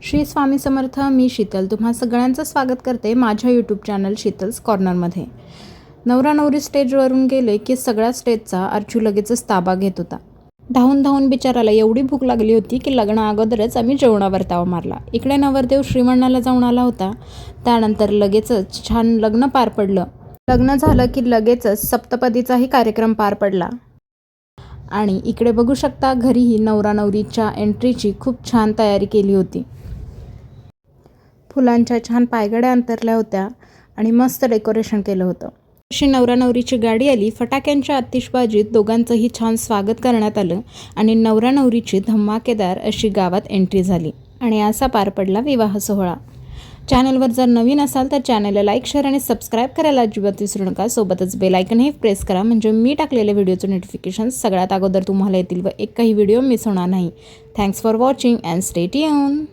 श्री स्वामी समर्थ. मी शीतल तुम्हा सगळ्यांचं स्वागत करते माझ्या यूट्यूब चॅनल शीतल्स कॉर्नरमध्ये. नवरा नवरी स्टेजवरून गेले की सगळ्या स्टेजचा अर्चू लगेचच ताबा घेत होता. धावून धावून बिचाराला एवढी भूक लागली होती की लग्ना अगोदरच आम्ही जेवणावर ताव मारला. इकडे नवरदेव श्रीमंणाला जाऊन आला होता. त्यानंतर लगेचच छान लग्न पार पडलं. लग्न झालं की लगेचच सप्तपदीचाही कार्यक्रम पार पडला. आणि इकडे बघू शकता घरीही नवरा नवरीच्या एंट्रीची खूप छान तयारी केली होती. फुलांच्या छान पायघड्या अंतरल्या होत्या आणि मस्त डेकोरेशन केलं होतं. अशी नवरा नवरीची गाडी आली. फटाक्यांच्या आतिषबाजीत दोघांचंही छान स्वागत करण्यात आलं आणि नवरा नवरीची धमाकेदार अशी गावात एंट्री झाली आणि असा पार पडला विवाह सोहळा. चॅनलवर जर नवीन असाल तर चॅनलला लाईक, शेअर आणि सबस्क्राईब करायला अजिबात विसरू नका. सोबतच बेल आयकनही प्रेस करा म्हणजे मी टाकलेल्या व्हिडिओचे नोटिफिकेशन सगळ्यात अगोदर तुम्हाला येतील व एकही व्हिडिओ मिस होणार नाही. Thanks for watching and stay tune.